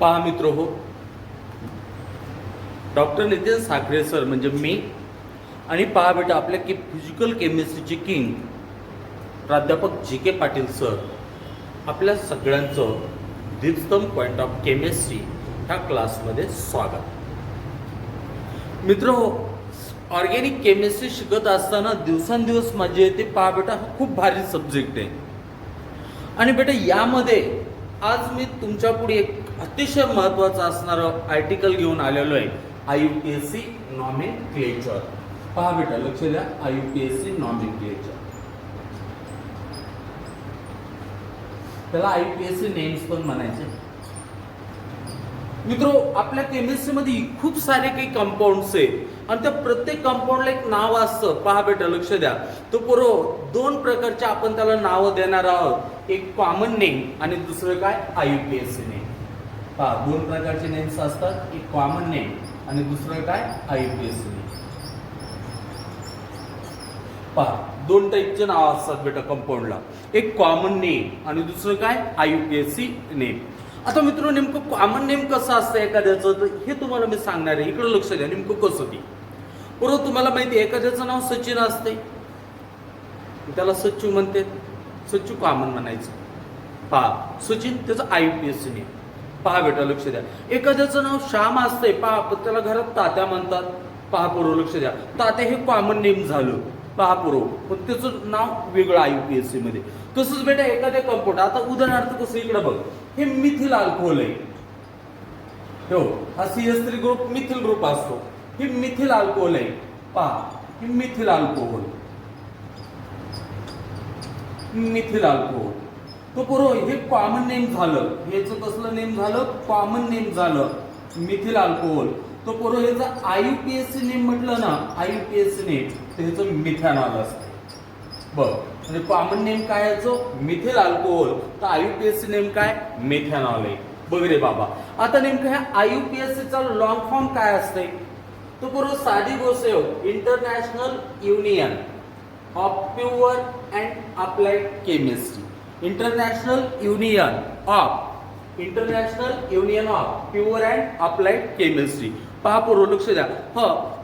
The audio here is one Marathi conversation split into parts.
पहा मित्र हो, डॉक्टर नितीन साखरे सर म्हणजे मी आणि पहा बेटा आपल्या फिजिकल केमिस्ट्रीचे किंग प्राध्यापक जी के पाटील सर आपल्या सगळ्यांचं दीपस्तंभ पॉईंट ऑफ केमिस्ट्री ह्या क्लासमध्ये स्वागत. मित्र हो, ऑर्गॅनिक केमिस्ट्री शिकत असताना दिवसांदिवस मजा येते. पहा बेटा हा खूप भारी सब्जेक्ट आहे आणि बेटा यामध्ये आज मी तुमच्या पुढे एक अतिशय महत्त्वाचं असणारं आर्टिकल घेऊन आलेलो आहे. IUPAC nomenclature. पहा बेटा लक्ष द्या, IUPAC नॉमेनक्लेचर. त्याला IUPAC नेम्स पण म्हणायचे. मित्रो, आपल्या केमिस्ट्रीमध्ये खूप सारे काही कंपाऊंड्स आहेत आणि त्या प्रत्येक कंपाऊंडला एक नाव असतं. पहा बेटा लक्ष द्या, तो दोन प्रकारचे आपण त्याला नावं देणार आहोत. एक कॉमन नेम आणि दुसरं काय IUPAC नेम. पहा दोन प्रकारचे नेम्स असतात, एक कॉमन नेम आणि दुसरं काय IUPAC नेम. पहा दोन टाईपचे नाव असतात बेटा कंपाऊंडला, एक कॉमन नेम आणि दुसरं काय IUPAC नेम. आता मित्र नेमकं कॉमन नेम कसं असतं एखाद्याचं, तर हे तुम्हाला मी सांगणार आहे. इकडे लक्ष द्या, नेमकं कसं ते. बरोबर तुम्हाला माहिती आहे एखाद्याचं नाव सचिन असते, त्याला सच्चू म्हणते, सच्चू कॉमन म्हणायचं. पहा सचिन त्याचं IUPAC नेम. पहा बेटा लक्ष द्या, एखाद्याचं नाव श्याम असते, पहा त्याला घरात तात्या म्हणतात. पहा पूर्व लक्ष द्या, तात्या हे कॉमन नेम झालं. पहा पूर्व पण त्याचं नाव वेगळं IUPAC मध्ये. तसंच बेटा एखाद्या कंपाऊंड, आता उदाहरणार्थ कसं इकडे बघ, हे मिथिल अल्कोहोल आहे. हो, हा CH3 ग्रुप मिथिल ग्रुप असतो. हे मिथिल अल्कोहोल आहे. पहा हे मिथिल अल्कोहोल, मिथिल अल्कोहोल. तो पूर्व हे कॉमन नेम झालं. हेच कसलं नेम झालं, कॉमन नेम झालं मिथिल अल्कोहोल. तो पूर्व ह्याचं IUPAC नेम म्हटलं ना, IUPAC नेम तर ह्याचं मिथॅनॉल असतं. बघ म्हणजे कॉमन नेम काय याचं मिथिल अल्कोहोल, तर IUPAC नेम काय मिथॅनॉल आहे. बघ रे बाबा, आता नेमकं ह्या IUPAC चा लॉंग फॉर्म काय असते, तो पूर्व साधी गोष्ट आहे, international union of pure and applied chemistry. International union of pure and applied chemistry. पहा पूर्व लक्ष द्या.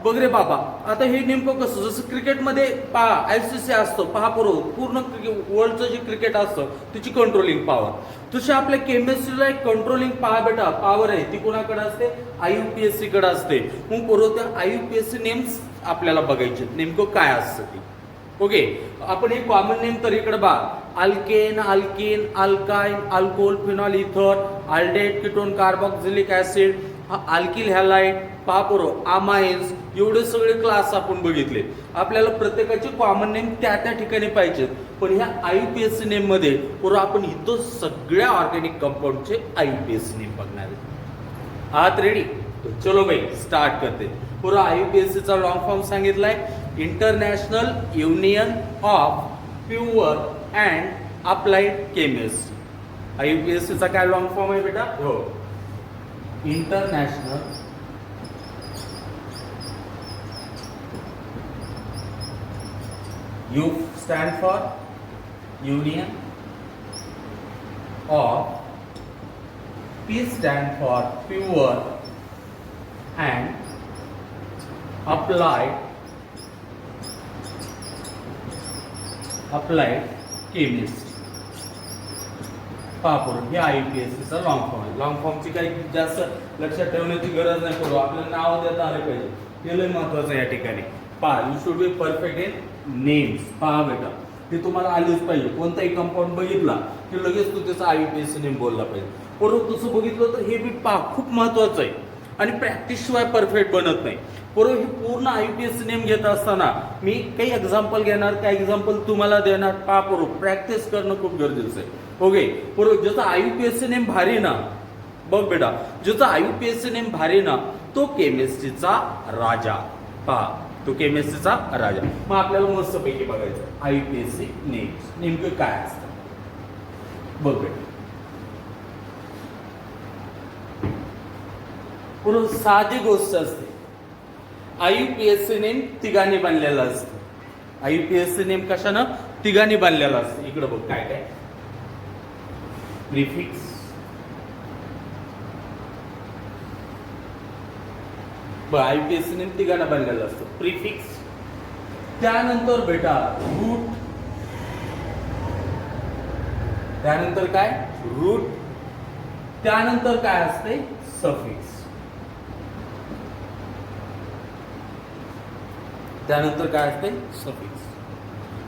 बघ रे बाबा, आता हे नेमकं कसं, जसं क्रिकेटमध्ये पहा ICC असतं. पहा पूर्व पूर्ण वर्ल्डचं जे क्रिकेट असतं त्याची कंट्रोलिंग पॉवर, तशी आपल्या केमिस्ट्रीला एक कंट्रोलिंग बेटा पॉवर आहे, ती कोणाकडे असते, IUPAC कडे असते. मग पूर्व त्या IUPAC नेम्स आपल्याला बघायचे नेमकं काय असतं ते. ओके, आपण एक कॉमन नेम तर इकडे बघा, alkane, alkene, alkyne, alcohol, phenol, ether, aldehyde, ketone, carboxylic acid, alkyl halide, पापोरो, अमाइन्स, एवढे सगळे क्लास आपण बघितले. आपल्याला प्रत्येकाचे कॉमन नेम त्या त्या ठिकाणी पाहिजेत, पण ह्या IUPAC नेम मध्ये पूर्व आपण इथं सगळ्या ऑर्गॅनिक कंपाऊंडचे IUPAC नेम बघणार आहेत. आहात रेडी? तो चलो भाई स्टार्ट करते. पूर्व IUPAC चा लॉंग फॉर्म सांगितलाय, international union of pure and applied chemistry. IUPAC चा काय लॉंग फॉर्म आहे बेटा, हो international U stand for Union of, P stand for Pure and Applied Chemistry. पापूर हे IUPAC चा लॉंग फॉर्म आहे. लॉंग फॉर्मची काही जास्त लक्षात ठेवण्याची गरज नाही पडू, आपल्याला नाव देता आले पाहिजे, हे लय महत्वाचं आहे या ठिकाणी. पहा, you should be perfect in names. पहा बेटा ते तुम्हाला आलीच पाहिजे. कोणताही कंपाऊंड बघितला की लगेच तू त्याचा IUPAC नेम बोलला पाहिजे. परंतु तसं बघितलं तर हे बी पहा खूप महत्वाचं आहे आणि प्रॅक्टिस शिवाय परफेक्ट बनत नाही. बरोबर, हे पूर्ण IUPAC नेम घेत असताना मी काही एक्झाम्पल घेणार, त्या एक्झाम्पल तुम्हाला देणार. पहा बरोबर प्रॅक्टिस करणं खूप गरजेचं आहे. ओके, बरोबर ज्याचा IUPAC नेम भारी ना, बघ बेटा ज्याचा IUPAC नेम भारी ना, तो केमिस्ट्रीचा राजा. पहा तो केमिस्ट्रीचा राजा. मग आपल्याला मस्त पैकी बघायचं IUPAC नेम नेमकं काय असतं. बघ बेटा पूर्ण साधी गोष्ट असते. IUPAC नेम तिघांनी बनलेला असतो. IUPAC नेम कशानं, तिघांनी बनलेला असतो. इकडे बघ काय काय, प्रिफिक्स, आयपीएससी नेम तिघांना बनलेलं असतं. प्रिफिक्स, त्यानंतर बेटा रूट, त्यानंतर काय रूट, त्यानंतर काय असते सफिक्स, त्यानंतर काय असते सफिक्स.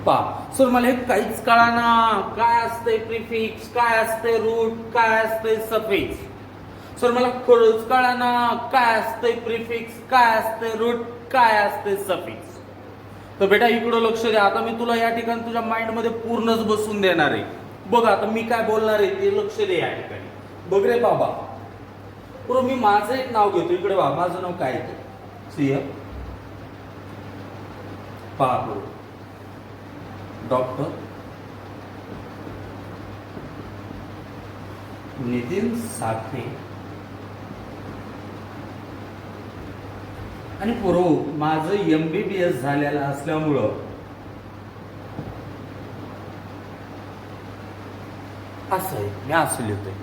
पहा सर मला हे काहीच कळाना, काय असते प्रिफिक्स, काय असते रूट, काय असते सफिक्स. सर मला खरंच कळाना, काय असते प्रिफिक्स, काय असते रूट, काय असते सफिक्स. तर बेटा इकडं लक्ष द्या. आता मी तुला या ठिकाणी तुझ्या माइंड मध्ये पूर्णच बसून देणार आहे. बघ आता मी काय बोलणार आहे ते लक्ष दे या ठिकाणी. बघ रे बाबा, बरोबर मी माझं एक नाव घेतो. इकडे बा, माझं नाव काय आहे सीएम पाहतो डॉक्टर नितीन साठे आणि पूर्व माझं MBBS झालेलं असल्यामुळं असं आहे, मी असं लिहितोय.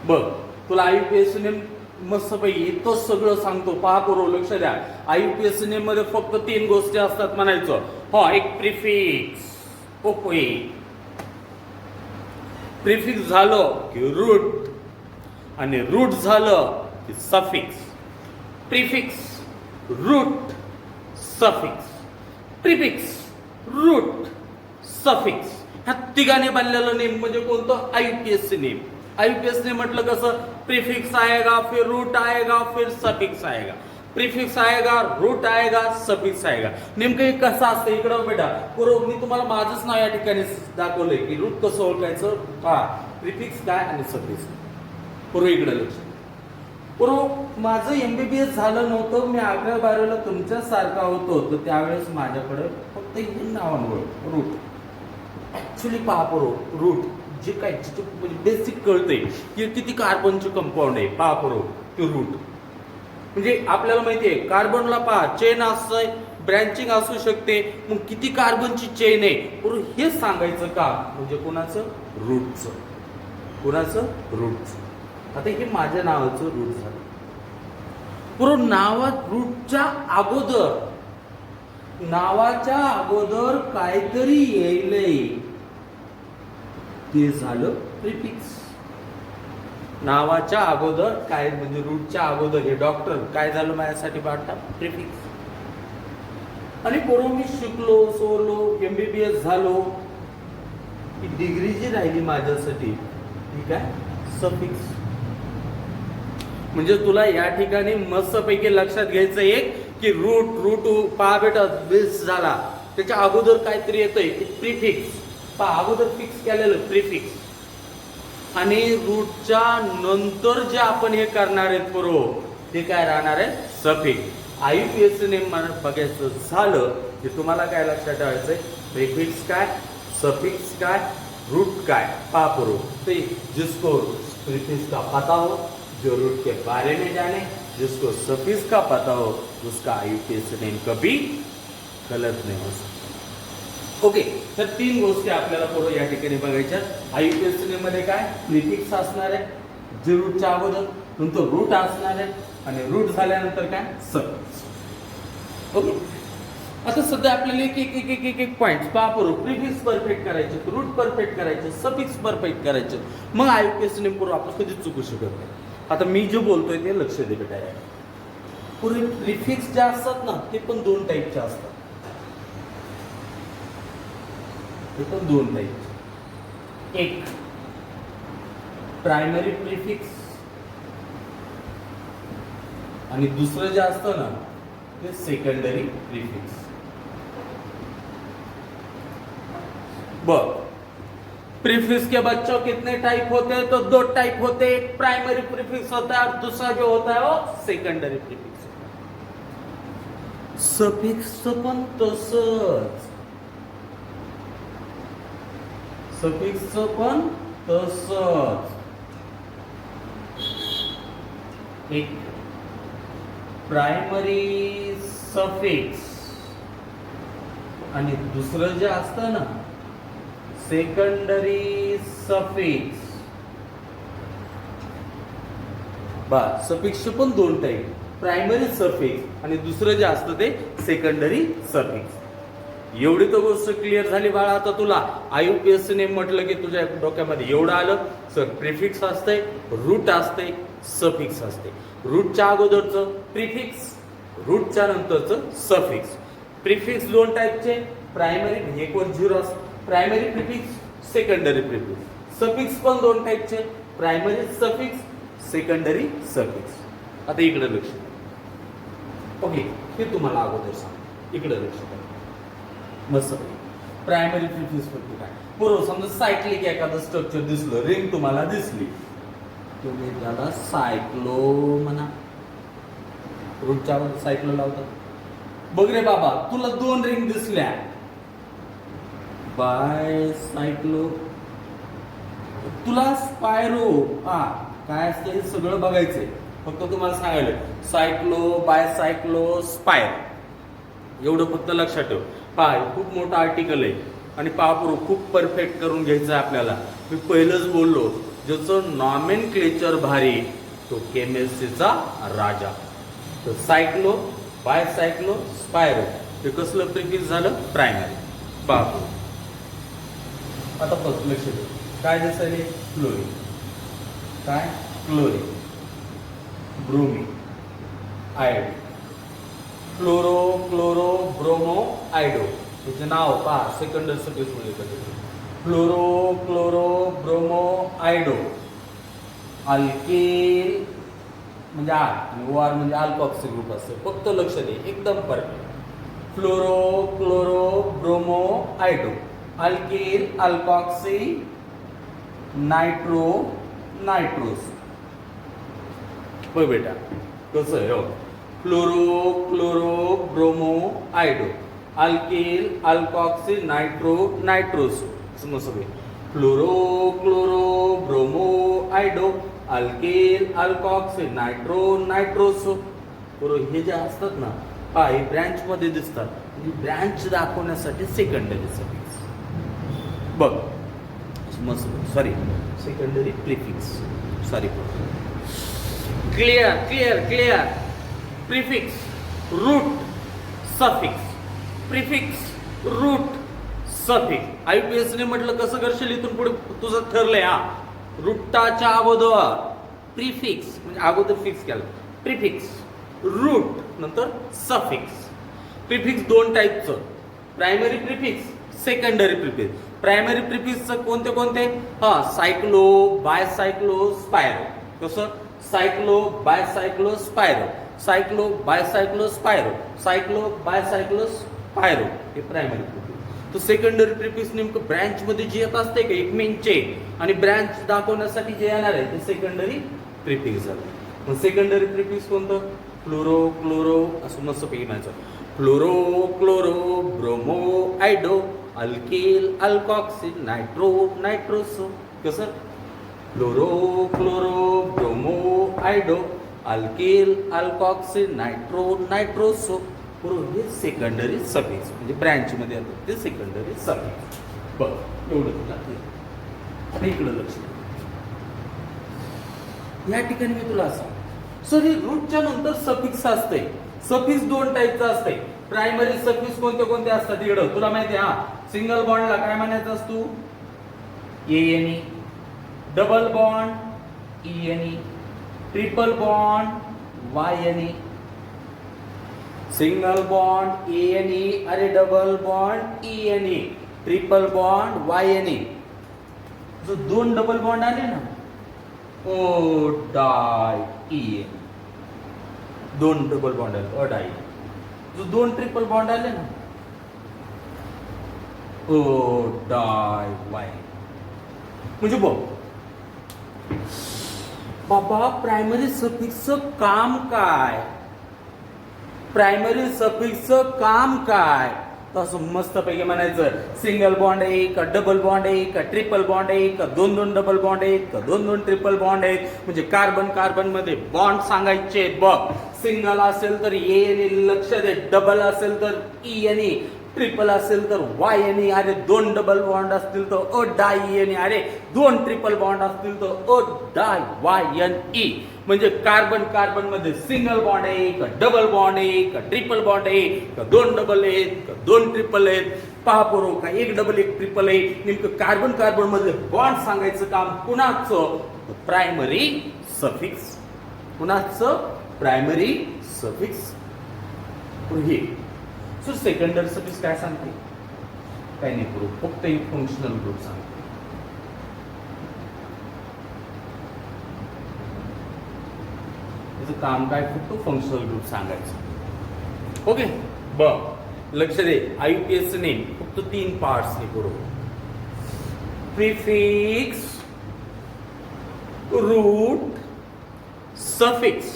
बघ तुला आयपीएससी नेम मस्त पैकी तो सगळं सांगतो. पहा पूर्व लक्ष द्या. आयपीएससी नेम मध्ये फक्त 3 गोष्टी असतात म्हणायचं. हो, एक प्रिफिक्स, ओके प्रिफिक्स झालं की रूट, आणि रूट झालं की suffix. Prefix, root, suffix, prefix, root, suffix, ह्या तिघांनी बनलेलं नेम म्हणजे कोणतं आयपीएससी नेम. आयपीएससी म्हटलं कसं, प्रीफिक्स आएगा, फिर रूट आएगा, फिर सफिक्स आएगा. प्रीफिक्स आएगा, रूट आएगा, सफिक्स आएगा. नेमकं हे कसं असतं इकडं बेटा. पूर्व मी तुम्हाला माझंच नाव या ठिकाणी दाखवलंय की रूट कसं ओळखायचं. हा प्रीफिक्स काय आणि सफिक्स. पूर्व इकडे लक्ष. पूर्व माझं MBBS झालं नव्हतं, मी 11-12ला तुमच्या सारखा होतो, तर त्यावेळेस माझ्याकडे फक्त हे नावांवर रूट. ऍक्च्युली पहा पूर्व रूट जे काय बेसिक कळतंय की किती कार्बनचे कंपाऊंड आहे. पहा पूर्व ते रूट म्हणजे आपल्याला माहिती आहे कार्बनला पहा चेन असतंय, ब्रँचिंग असू शकते, मग किती कार्बनची चेन आहे पूर्व हे सांगायचं का म्हणजे कोणाचं रूटचं, कोणाचं रूटचं. आता हे माझ्या नावाचं रूट झालं. पूर्व नावात रूटच्या अगोदर, नावाच्या अगोदर काहीतरी येईलय ते झालं प्रिफिक्स. नावाच्या अगोदर काय म्हणजे रूटच्या अगोदर हे डॉक्टर काय झालं माझ्यासाठी वाटतं प्रिफिक्स. आणि पूर्व मी शिकलो, सोरलो, MBBS झालो, ही डिग्री जी राहिली माझ्यासाठी ठीक आहे सफिक्स. म्हणजे तुला या ठिकाणी मस्तपैकी लक्षात घ्यायचं एक की रूट पहा बेटा बेस झाला, त्याच्या अगोदर काहीतरी येतंय प्रिफिक्स. पहा अगोदर फिक्स केलेलं प्रिफिक्स, आणि रूटच्या नंतर जे आपण हे करणार आहेत पूर्व ते काय राहणार आहे सफिक्स. आयपीएससी नेम बघायचं झालं की तुम्हाला काय लक्षात ठेवायचंय प्रिफिक्स काय, सफिक्स काय, रूट काय. पहा पूर्व तो जिसको प्रिफिक्स का पता हो, जो रूट के बारे में जाने, जिसको सफिक्स का पता हो, उसका आयपीएससी नेम कभी गलत नहीं हो सकता. ओके, तर 3 गोष्टी आपल्याला पूर्व या ठिकाणी बघायच्या. आयपीएससी नेम मध्ये काय प्रिफिक्स असणार आहे जे रूटच्या अगोदर, नंतर रूट असणार आहे, आणि रूट झाल्यानंतर काय सफिक्स. ओके, आता सध्या आपल्याला एक पॉइंट पहा पूर्व. प्रिफिक्स परफेक्ट करायचे, रूट परफेक्ट करायचे, सफिक्स परफेक्ट करायचे, मग आयपीएससी नेम पूर्व आपण कधीच चुकू शकत नाही. आता मी जे बोलतोय ते लक्ष दे बेटा. पूर्वी प्रिफिक्स जे असतात ना ते पण 2 टाईपचे असतात. ते पण 2 टाईप. एक प्रायमरी प्रिफिक्स आणि दुसरं जे असतं ना ते सेकंडरी प्रिफिक्स. बघ प्रीफिक्स के बच्चों कितने टाइप होते हैं तो 2 टाइप होते हैं. एक प्राइमरी प्रीफिक्स होता है और दूसरा जो होता है वो सेकंडरी प्रीफिक्स. सफिक्स पण तसंच, सफिक्स पण तसंच. एक प्रायमरी सफिक्स आणि दुसरं जे असतं ना सेकंडरी सफिक्स. बा सफिक्स पण 2 टाईप. प्रायमरी सफिक्स आणि दुसरं जे असतं ते सेकंडरी सफिक्स। एवढी तर गोष्ट क्लिअर झाली बाळा आता तुला। IUPAC ने म्हटलं की तुझ्या डोक्यामध्ये एवढं आलं सर, प्रिफिक्स असते, रूट असते, सफिक्स असते। रूटच्या अगोदरचं प्रिफिक्स, रूटच्या नंतरचं सफिक्स। प्रिफिक्स दोन टाईपचे, प्रायमरी म्हणजे एक वर झिरो असतो primary prefix, secondary prefix. Suffix पण दोन टाईपचे, प्रायमरी सफिक्स, सेकंडरी सफिक्स। आता इकडे लक्ष द्या। ओके, हे तुम्हाला अगोदर सांग, इकडे लक्ष द्या मस्त। प्रायमरी प्रिफिक्स म्हणजे काय? बरोबर, समजा सायक्लिक एखादं स्ट्रक्चर दिसलं, रिंग तुम्हाला दिसली, तुम्ही त्याला सायक्लो म्हणा, रूटच्या वर सायक्लो लावतात। बघ रे बाबा, तुला दोन रिंग दिसल्या, बाय सायक्लो, तुला स्पायरो, हा काय असतं हे सगळं बघायचंय। फक्त तुम्हाला सांगायला सायक्लो, बाय सायक्लो, स्पायर एवढं फक्त लक्षात ठेव। पाय खूप मोठं आर्टिकल आहे आणि पापूर खूप परफेक्ट करून घ्यायचं आहे आपल्याला। मी पहिलंच बोललो, ज्याचं नॉमेनक्लेचर भारी तो केमिस्ट्रीचा राजा। तर सायक्लो, बाय सायक्लो, स्पायरो हे कसलं प्रिफिक्स झालं? प्रायमरी। पापूर आता फक्त लक्ष दे, काय दिसले? क्लोरीन, काय? Chlorine, bromine, iodine, chloro, chloro, bromo, iodo, त्याचे नाव पहा सेकंडरी सफिक्स मध्ये कधी chloro, chloro, bromo, iodo. Alkyl म्हणजे आर आणि ओआर म्हणजे अल्कॉक्सी ग्रुप असते, फक्त लक्ष दे, एकदम परफेक्ट। फ्लोरो, chloro, bromo, iodo, अल्केल, अल्कॉक्सी, nitro, nitrous. बघ बेटा कसं आहे, हो, फ्लोरो, chloro, bromo, iodo, अल्केल, अल्कॉक्सी, nitro, nitrous. समजलं? फ्लोरो, chloro, bromo, iodo, अल्केल, अल्कॉक्सी, nitro, nitrous. बरोबर, हे जे असतात ना, हा हे ब्रँच मध्ये दिसतात, म्हणजे ब्रँच दाखवण्यासाठी सेकंडरी सफिक्स। बघ मस्त, sorry secondary prefix, sorry, clear clear clear. Prefix, root, suffix, prefix, root, suffix. IUPAC ने म्हटलं कसं करशील इथून पुढे तुझं ठरलंय। हा, रूटाच्या अगोदर प्रिफिक्स म्हणजे अगोदर फिक्स केलं, प्रिफिक्स, रूट नंतर सफिक्स। प्रिफिक्स दोन टाईपचं, primary prefix, secondary prefix. Primary prefix कोणते कोणते? हा, सायक्लो, बाय सायक्लो, स्पायरो। कसं? सायक्लो, बाय सायक्लो, स्पायरो, सायक्लो, बाय सायक्लो, स्पायरो, सायक्लो, बाय सायक्लो, स्पायरो, हे प्रायमरी प्रिफिक्स। तो सेकंडरी प्रिफिक्स नेमकं ब्रँच मध्ये जे येत असते का, एक मेन चेन आणि ब्रँच दाखवण्यासाठी जे येणार आहे ते सेकंडरी प्रिफिक्स झालं। मग सेकंडरी प्रिफिक्स कोणतं? फ्लोरो, क्लोरो, असं मस्त पैकी म्हणायचं, फ्लोरो, chloro, bromo, iodo, अल्केल, अल्कॉक्सी, nitro, nitrous. कसं? फ्लोरो, chloro, bromo, iodo, अल्केल, अल्कॉक्सी, nitro, nitrous. बरोबर, हे सेकंडरी सफिक्स म्हणजे ब्रँच मध्ये येतात ते सेकंडरी सफिक्स। बघ एवढं तुला आता इकडं लक्ष दे। या ठिकाणी मी तुला सांग, सर हे रूटच्या नंतर सफिक्स असते। सफिक्स दोन टाईपचं असते। प्रायमरी सफिक्स कोणते कोणते असतात इकडं तुला माहिती आहे? हा, सिंगल बॉन्डला काय म्हणायचं असतो? ANE, double bond ENE, triple bond YNE, single bond ANE, अरे double bond ENE, triple bond YNE। जो दोन डबल बॉन्ड आले ना, ओ डाय ENE, दोन डबल बॉन्ड आले, ओ डाय। जो दोन ट्रिपल बॉन्ड आले ना, ओ डाय वाय। म्हणजे बघ बाबा, प्रायमरी सफिक्सचं काम काय? प्रायमरी सफिक्सचं काम काय? तसं मस्त पैकी म्हणायचं, सिंगल बॉन्ड आहे का, डबल बॉन्ड आहे का, ट्रिपल बॉन्ड आहे का, दोन दोन डबल बॉन्ड आहेत का, दोन दोन ट्रिपल बॉन्ड आहेत। म्हणजे कार्बन कार्बन मध्ये बॉन्ड सांगायचे। बघ, सिंगल असेल तर ANE लक्ष दे, डबल असेल तर ENE, ट्रिपल असेल तर YNE, अरे 2 डबल बॉन्ड असतील तर डायने, अरे 2 ट्रिपल बॉन्ड असतील तर डाय YNE. म्हणजे कार्बन कार्बन मध्ये सिंगल बॉन्ड आहे का डबल बॉन्ड आहे का ट्रिपल बॉन्ड आहे का 2 डबल आहेत का 2 ट्रिपल आहेत. पहा पोरो का 1 डबल 1 ट्रिपल आहे. नेमकं कार्बन कार्बन मध्ये बॉन्ड सांगायचं काम कुणाचं? Primary suffix. कुणाचं? Primary suffix. हे सो सेकंडरी सफिक्स काय सांगते? काय नाही करू, फक्त एक फंक्शनल ग्रुप सांगते. त्याचं काम काय? फक्त फंक्शनल ग्रुप सांगायचं. ओके, बघ लक्ष दे. IUPAC ने फक्त 3 पार्ट्स ने करू. Prefix, root, suffix.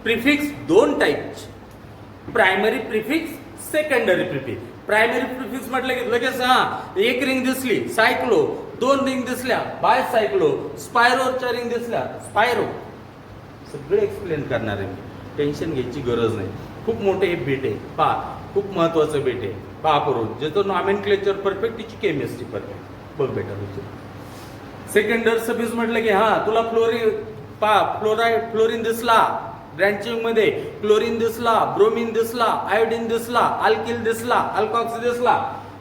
प्रिफिक्स 2 टाइपचे, primary prefix, secondary prefix. Primary prefix म्हटलं की लगेच एक रिंग दिसली सायक्लो, 2 रिंग दिसल्या बाय सायक्लो, स्पायरोच्या रिंग दिसल्या स्पायरो. सगळे एक्सप्लेन करणार आहे मी, टेन्शन घ्यायची गरज नाही. खूप मोठे हे बेट आहे. पहा, खूप महत्वाचं बेट आहे. पहा करून ज्याचं नॉमेनक्लेचर परफेक्ट, तिची केमिस्ट्री परफेक्ट. बघ बेटा सेकंडरी सफिक्स म्हटलं की तुला फ्लोरीन दिसला ब्रँचिंग मध्ये, क्लोरीन दिसला, ब्रोमीन दिसला, आयोडीन दिसला, अल्किल दिसला, अल्कॉक्सी दिसला,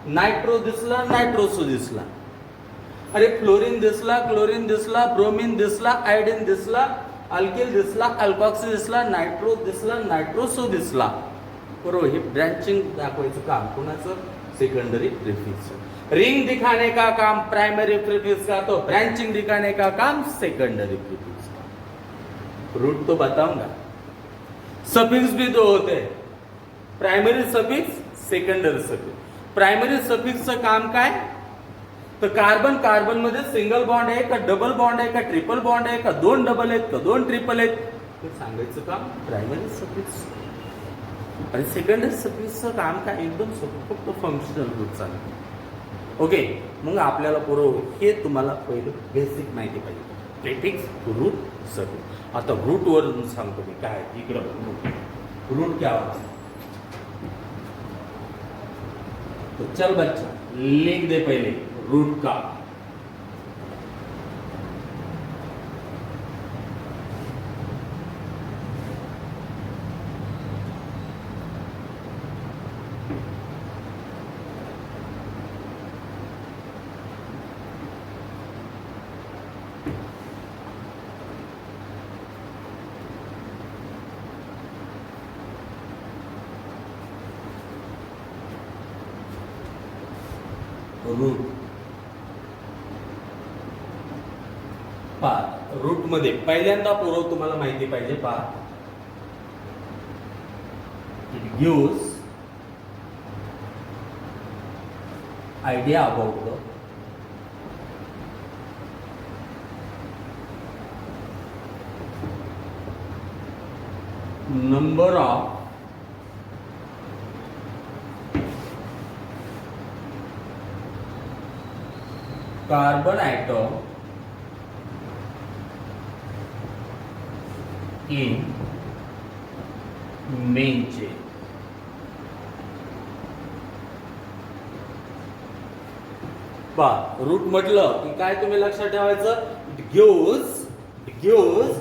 नायट्रो दिसला, नायट्रोसो दिसला. अरे फ्लोरीन दिसला, क्लोरीन दिसला, ब्रोमीन दिसला, आयोडीन दिसला, अल्किल दिसला, अल्कॉक्सी दिसला, नायट्रो दिसला, नायट्रोसो दिसला. बरोबर. हे ब्रँचिंग दाखवायचं काम कोणाचं? Secondary prefix. रिंग दिखाने का काम प्राइमरी प्रीफिक्स का, तो ब्रांचिंग दिखाने का काम सेकेंडरी प्रीफिक्स का. रूट तो बताऊंगा. सफिक्स भी 2 होते हैं, primary suffix, secondary suffix. Primary सफिक्सचं काम काय? तर कार्बन कार्बन मध्ये सिंगल बॉन्ड आहे का डबल बॉन्ड आहे का ट्रिपल बॉन्ड आहे का 2 डबल आहेत का 2 ट्रिपल आहेत ते सांगायचं काम प्रायमरी सफिक्स. आणि सेकंडरी सफिक्सचं काम काय? एकदम सोपं, फक्त फंक्शनल ग्रुप सांगतो. ओके, मग आपल्याला पुरव हे तुम्हाला पहिलं बेसिक माहिती पाहिजे. Prefix, root, suffix. आता रूट वरून सांगतो मी काय. इकडं रूट क्या होता है? तो चल बच्चा लिख दे पहले रूट का. रूट. पहा रूट मध्ये पहिल्यांदा पुरव तुम्हाला माहिती पाहिजे. पहा, it gives idea about the number of carbon atom in main chain. पहा रूट म्हटलं की काय तुम्ही लक्षात ठेवायचं? It gives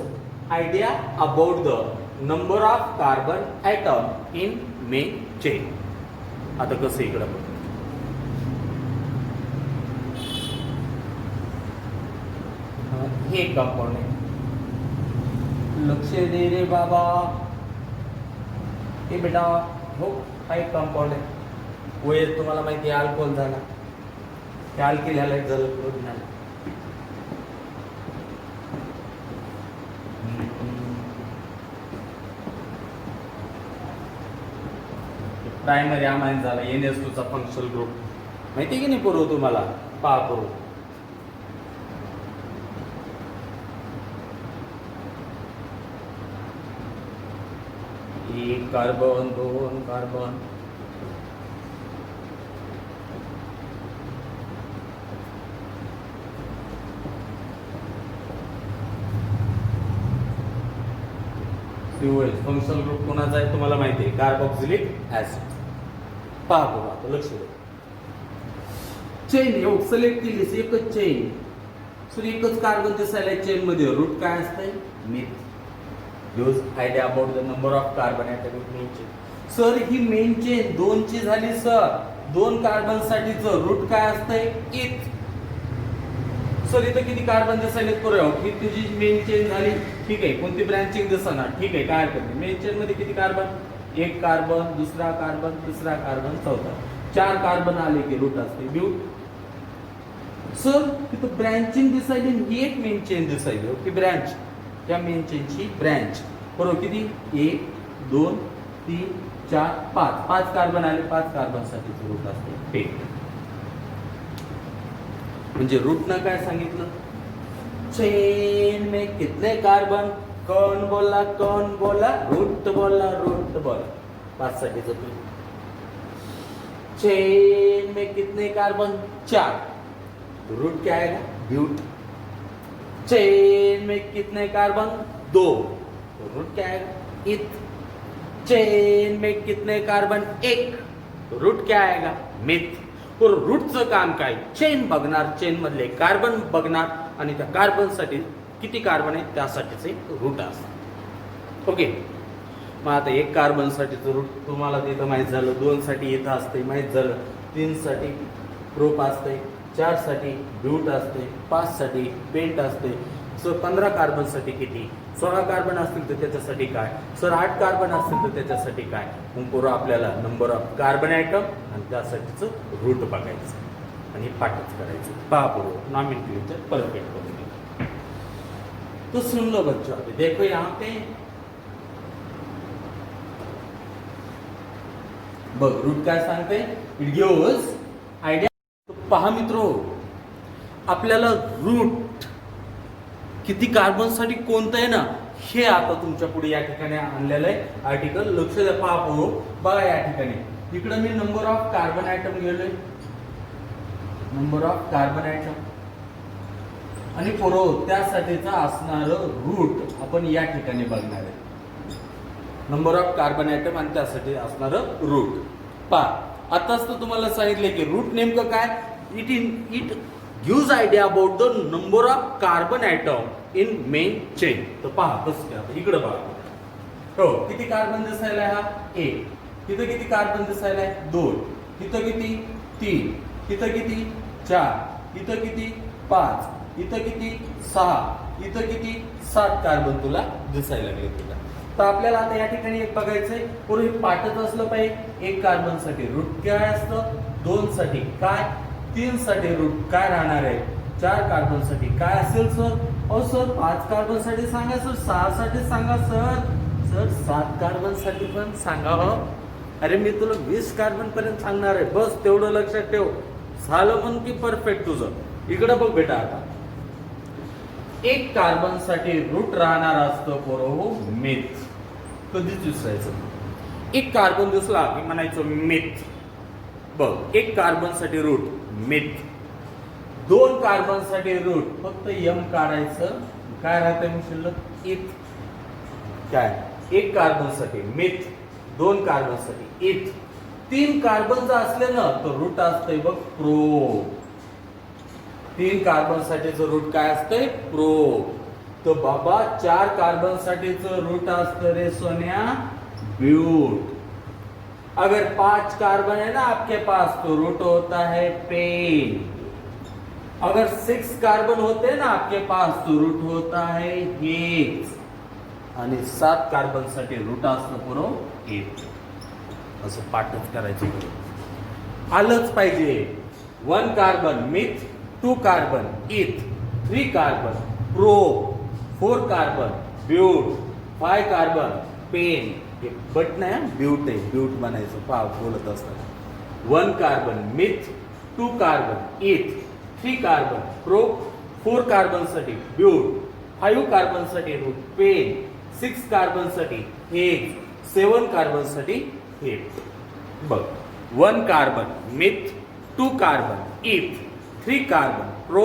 idea about the number of carbon atom in main chain. आता कसं इकडं बघ, हे कंपाऊंड आहे. लक्ष दे रे बाबा. हे बेटा हो, हा एक कंपाऊंड आहे. वय तुम्हाला माहिती आहे अल्कोहोल झाला, हे अल्किल हॅलाइड झालं, क्लोरीन झालं. प्रायमरी अमाइन झाला, NH2 चा फंक्शनल ग्रुप. माहिती की नाही पूर्व तुम्हाला? पहा पूर्व एक कार्बन 2 कार्बन, फंक्शनल ग्रुप कोणाचा आहे तुम्हाला माहिती आहे? Carboxylic acid. पहा बघा आता लक्ष द्या. चेन एवढं सिलेक्ट केलीस एकच चेन, सर एकच कार्बन दिसायला चेन मध्ये, रूट काय असतंय meth. Use idea about the number of carbon atom in main chain. Sir ही मेन चेन 2 ची झाली सर, 2 कार्बन साठीचं रूट काय असतंय इथ. सर इथं किती कार्बन दिसायले करूया की तुझी मेन चेन झाली, ठीक आहे, कोणती ब्रँचिंग दिसणार, ठीक आहे, काय हरकत नाही. मेन चेन मध्ये किती कार्बन, एक कार्बन, दुसरा कार्बन, तिसरा कार्बन, चौथा, 4 कार्बन आले की रूट असते ब्यूट. सर तिथं ब्रँचिंग दिसायली, ही एक मेन चेन दिसायली, ओके, ब्रँच, त्या मेन चेनची ब्रँच, बरोबर, किती 1 2 3 4 5 कार्बन आले, 5 कार्बन साठीचं रूट असते पेट. म्हणजे रूट ना काय सांगितलं, चेन में कितने कार्बन, कौन बोला रूट बोला 5 साठीचं तू. चेन में कितने कार्बन 4, रूट क्या आएगा ब्यूट. चेन में कितने कार्बन 2, तो रूट क्या आएगा इथ. चेन में कितने कार्बन 1, तो रूट क्या आएगा मिथ. तर रूटचं काम काय, चेन बघणार, चेन मधले कार्बन बघणार आणि त्या कार्बन साठी किती कार्बन आहे त्यासाठीचे रूट असतात. ओके, मग आता 1 कार्बन साठीचं रूट तुम्हाला तिथं माहित झालं, 2 साठी इथं असते माहित झालं, 3 साठी प्रोप असते, 4 साठी ब्यूट असते, 5 साठी पेंट असते. सर 15 कार्बन साठी किती, 16 कार्बन असतील तर त्याच्यासाठी काय, सर 8 कार्बन असतील तर त्याच्यासाठी काय. मग पुरं आपल्याला नंबर ऑफ कार्बन ॲटम आणि त्यासाठीचं रूट बघायचं आणि पाठच करायचं. पहा पूर्व नॉमेनक्लेचर परफेक्ट करून घ्या. तो सुन लो बच्चों, अभी देखो यहाँ पे बघ रूट काय सांगते, इट गिव्स आयडिया. पहा मित्रो, आपल्याला रूट किती कार्बन साठी कोणतं आहे ना, हे आता तुमच्या पुढे या ठिकाणी आणलेलं आहे आर्टिकल. लक्ष द्या, पहा पोरो, बघा या ठिकाणी इकडे मी नंबर ऑफ कार्बन ॲटम गेलोय, नंबर ऑफ कार्बन ॲटम, आणि पोरो त्यासाठीचा असणार रूट आपण या ठिकाणी बघणार आहे. नंबर ऑफ कार्बन ॲटम आणि त्यासाठी असणार रूट. पहा आताच तर तुम्हाला सांगितले की रूट नेमकं काय, it gives idea about the number of carbon atom in main chain. तर पहा कसं काय, इकडे बघा, हो किती कार्बन दिसायला हा 1, तिथं किती कार्बन दिसायला 2, तिथं किती 3, तिथं किती 4, इथं किती 5, इथं किती 6, इथं किती 7 कार्बन तुला दिसायला लागले तुला. तर आपल्याला आता या ठिकाणी एक बघायचंय, पूर्वी पाठच असलं पाहिजे. 1 कार्बन साठी रूट काय असतं, 2 साठी काय, 3 साठी रूट काय राहणार आहे, 4 कार्बन साठी काय असेल सर, ओ सर 5 कार्बन साठी सांगा सर, 6 साठी सांगा सर, सर 7 कार्बन साठी पण सांगा हो. अरे मी तुला 20 कार्बन पर्यंत सांगणार आहे, बस तेवढं लक्षात ठेव. झालं म्हण की परफेक्ट तुझं. इकडे बघ बेटा, आता 1 कार्बन साठी रूट राहणार असतं पोरो मिथ. कधीच विसरायचं, 1 कार्बन दिसला की म्हणायचं मिथ. बघ 1 कार्बन साठी रूट मिथ, 2 कार्बन साठी रूट फक्त एम काढायचं, काय राहतंय मग शिल्लक इथ. काय 1 कार्बन साठी मिथ, 2 कार्बन साठी इथ, 3 कार्बनचं असले ना तर रूट असतंय बघ प्रो. 3 कार्बन साठीचं रूट काय असतंय प्रो. तर बाबा 4 कार्बन साठीचं रूट असतं रे सोन्या ब्यूट. अगर 5 कार्बन है ना आपके पास तो रूट होता है पेन. अगर 6 कार्बन होते हैं ना आपके पास तो रूट होता है हेक्स. आणि 7 कार्बन साठी रूट असतं पुरो 8. असं पाठच करायचं, आलंच पाहिजे. 1 carbon meth, 2 carbon eth, 3 carbon pro, 4 carbon but, 5 carbon pen. But नाही ब्यूट आहे, ब्यूट बनायचं पाव बोलत असताना. 1 carbon meth, 2 carbon eth, 3 carbon pro, 4 carbon साठी ब्यूट, 5 कार्बन साठी रूट पेन, 6 कार्बन साठी हेक्स, 7 कार्बन साठी हेक्स. बघ 1 carbon meth, 2 carbon eth, 3 carbon pro,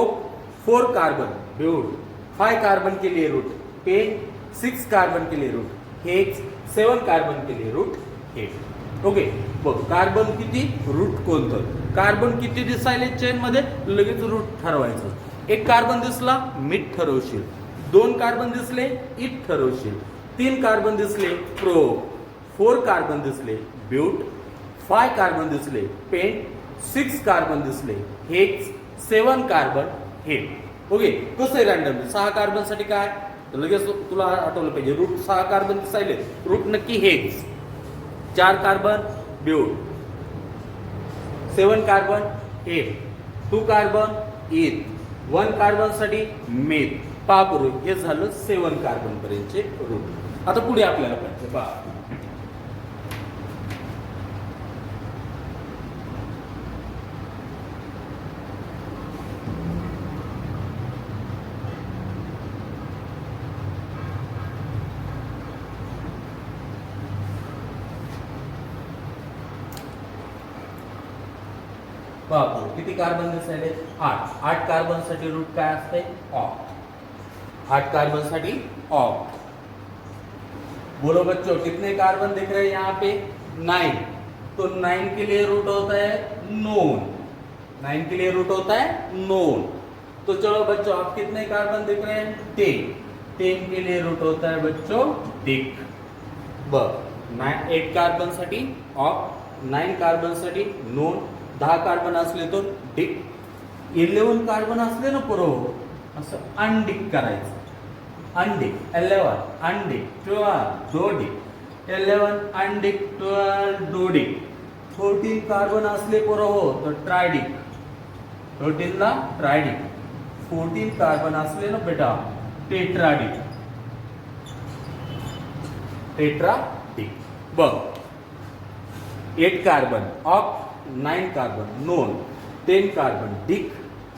4 carbon but, 5 carbon के लिए रूट पेन, 6 कार्बन के लिए रूट हेक्स, 7 कार्बन के लिए रूट 8. ओके बघ कार्बन किती रूट कोणतं कार्बन किती दिसायले चेन मध्ये लगेच रूट ठरवायचं एक कार्बन दिसला मीठ ठरवशील 2 कार्बन दिसले इथ ठरवशील 3 कार्बन दिसले प्रो 4 कार्बन दिसले ब्यूट 5 कार्बन दिसले पेंट 6 कार्बन दिसले हेक्स 7 कार्बन हेट ओके कसं आहे रँडमली 6 कार्बन साठी काय तर लगेच तुला आठवलं पाहिजे रूट 6 कार्बन दिसायले रूट नक्की hex 4 carbon but 7 carbon hept 2 carbon eth 1 carbon साठी मेथ पहा रूट हे झालं 7 कार्बन पर्यंतचे रूट आता पुढे आपल्याला पाहिजे पहा बापू किती कार्बन दिसायले 8 कार्बन साठी रूट काय असते ऑक्ट 8 कार्बन साठी ऑक्ट बोलो बच्चों कितने कार्बन दिख रहे हैं यहाँ पे 9 तो 9 के लिए रूट होता है नोन 9 के लिए रूट होता है नोन तो चलो बच्चों आप कितने कार्बन दिख रहे हैं 10 के लिए रूट होता है बच्चों डिक बघ 8 कार्बन साठी ऑक्ट 9 कार्बन साठी नोन 10 कार्बन असले तर डिक 11 कार्बन असले ना बरोबर असं अनडिक करायचं अनडिक 11 अनडिक 12 डोडिक 11 अनडिक 12 डोडिक 14 कार्बन असले बरोबर तर ट्रायडिक 14 ला ट्रायडिक 14 कार्बन असले ना बेटा टेट्राडिक टेट्राडिक बघ 8 carbon oct 9 carbon non 10 carbon dec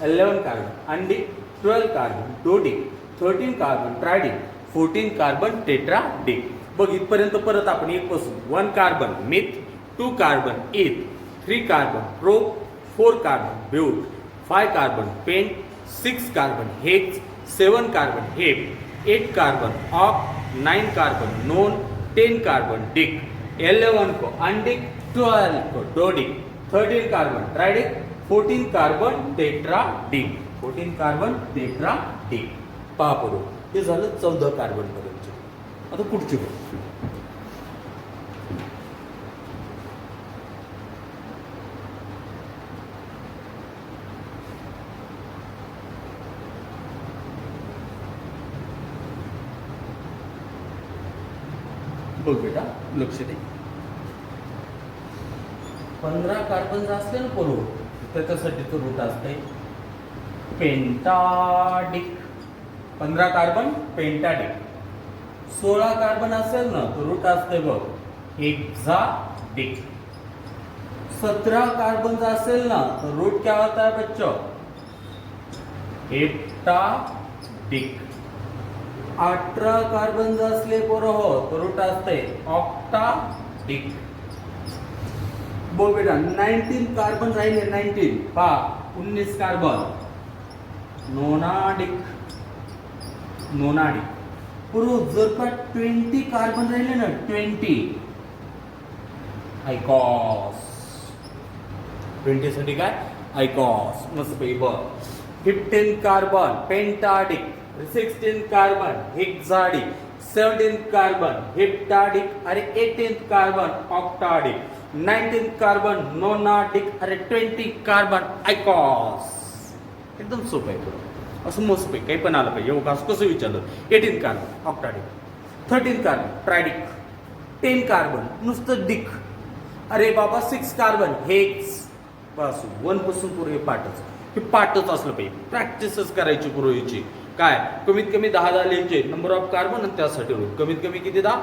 11 carbon undec 12 carbon dodec 13 carbon tridec 14 carbon tetradec बघ इथपर्यंत परत आपण एक पासून 1 carbon meth 2 carbon eth 3 carbon pro 4 carbon but 5 carbon pent 6 carbon hex 7 carbon hep 8 carbon oct 9 carbon non 10 carbon dec 11 को अनडिक 12 को dodec 13 carbon tridec 14 carbon tetradec 14 carbon tetradec पहा पडू हे झालं 14 कार्बन पर्यंत आता पुढची बघ बेटा लक्ष दे 15 कार्बन असते ना पोरो त्याच्यासाठी तो रूट असते पेंटाडिक 15 कार्बन पेंटाडिक 16 कार्बन असेल ना तो रूट असते बघ हेक्साडिक 17 कार्बन असेल ना तो रूट क्या होता है बच्चों हेप्टाडिक 18 कार्बन असले बरोबर तो रूट असते ऑक्टाडिक बोल बेटा 19 कार्बन राहिले 19 पहा 19 कार्बन नोनाडिक पुरो जर का 20 कार्बन राहिले ना 20 आयकॉस 20 साठी काय आयकॉस मस्त पैकी बघ 15 कार्बन पेंटाडिक 16 कार्बन हेक्साडिक 17 कार्बन हेप्टाडिक अरे 18 कार्बन ऑक्टाडिक 19 कार्बन नोनाडिक अरे 20 कार्बन आयकॉस एकदम सोपं आहे असं मस्त पैकी काही पण आलं पाहिजे अवकाश कसं विचारलं 18 कार्बन ऑक्टाडिक 13 कार्बन ट्रायडिक 10 कार्बन नुसतं डिक अरे बाबा 6 कार्बन हेक्स बस 1 पासून पुढे पाठच हे पाठच असलं पाहिजे प्रॅक्टिसच करायची पूर्वीची काय कमीत कमी 10 लिहायचे नंबर ऑफ कार्बन आणि त्यासाठी रूट कमीत कमी किती 10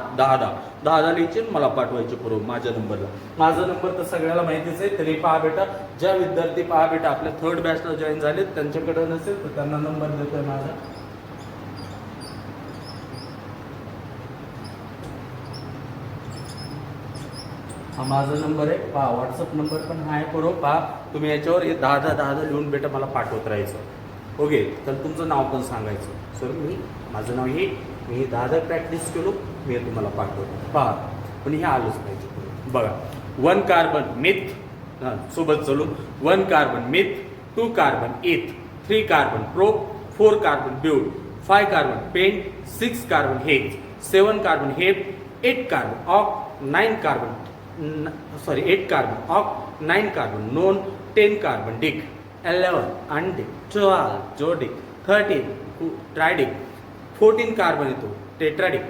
लिहायचे मला पाठवायचे पूर्व माझ्या नंबरला माझा नंबर तर सगळ्याला माहितीच आहे तरी पहा बेटा ज्या विद्यार्थी पहा बेटा आपल्या 3rd बॅचला जॉईन झाले त्यांच्याकडे नसेल तर त्यांना नंबर देतोय माझा हा माझा नंबर आहे पहा व्हॉट्सअप नंबर पण आहे पूर्व पहा तुम्ही याच्यावर 10 लिहून बेटा मला पाठवत राहायचं ओके तर तुमचं नाव पण सांगायचं सर माझं नाव हे मी 10 प्रॅक्टिस केलो मी तुम्हाला पाठवतो पहा पण हे आलंच पाहिजे बघा 1 कार्बन मिथ, सोबत चलू, 1 carbon meth, 2 carbon eth, 3 carbon prop, 4 carbon but, 5 carbon pent, 6 carbon hex, 7 carbon hep, 8 carbon oct, 9 carbon 8 carbon oct, 9 carbon non, 10 carbon dec, 11 undec, 12 dodec, 13 tridec, 14 carbon येतो टेट्राडिक,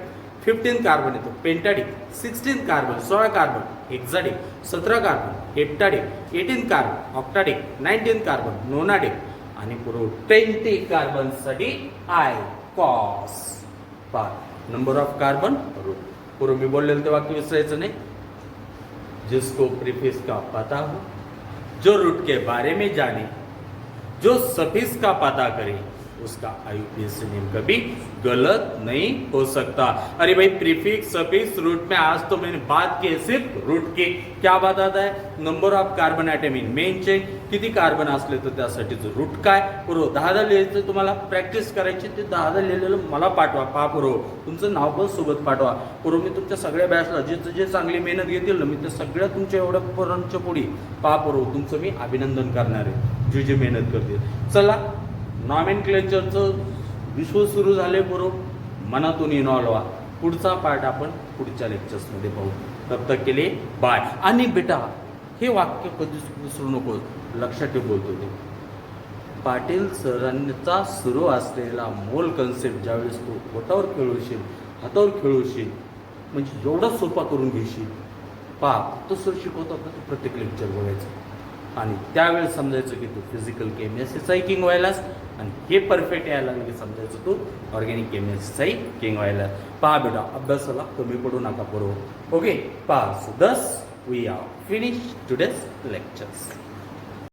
15 कार्बन येतो pentadec, 16 carbon 16 carbon hexadec, 17 carbon heptadec, 18 carbon octadec, 19 carbon nonadec आणि पुरो 20 कार्बन साठी आय कॉस. Number of carbon root. पूर्व मी बोललेलं ते वाक्य विसरायचं नाही. जिसको प्रीफिक्स का पता हो, जो रूट के बारे में जाने, जो सफिक्स का पता करे, उसका आईयूपीएसी नेम कभी गलत नहीं हो सकता. अरे भाई प्रीफिक्स सफिक्स रूट में आज तो मैंने बात की है सिर्फ रूट की. क्या बात आता है? Number of carbon atom in main chain, किती कार्बन असले तर त्यासाठीचं रूट काय. बरोबर 10 लिहायचं तुम्हाला प्रॅक्टिस करायची, ते 10 लिहिलेलं मला पाठवा. पहा बरोबर तुमचं नाव पण सोबत पाठवा. बरोबर मी तुमच्या सगळ्या बॅचला जे चांगली मेहनत घेतील ना, मी ते सगळ्या तुमच्या एवढ्या पर्यंतच्या पुढे पहा बरोबर तुमचं मी अभिनंदन करणार आहे जे मेहनत करतील. चला नॉमेनक्लेचरचं विश्व सुरू झाले बरोबर, मनातून इन्व्हॉल्व व्हा. पुढचा पार्ट आपण पुढच्या लेक्चर्समध्ये पाहू. तब तक के लिए बाय. आणि बेटा हे वाक्य कधीच विसरू नको, लक्षात ठेव बोलतो ते. पाटील सरांचा सुरू असलेला मोल कन्सेप्ट ज्यावेळेस तू बोटावर खेळवशील, हातावर खेळवशील, म्हणजे एवढा सोपा करून घेशील. पहा तो सर शिकवतात ना, तू प्रत्येक लेक्चर बघायचं आणि त्यावेळेस समजायचं की तू फिजिकल केमिस्ट्रीचाही किंग व्हायलास आणि हे परफेक्ट यायला लागलं की समजायचं तू ऑर्गॅनिक केमिस्ट्रीचाही किंग व्हायला. पहा बेटा अभ्यासाला कमी पडू नका बरोबर. ओके पहा. So this we are finish today's lectures.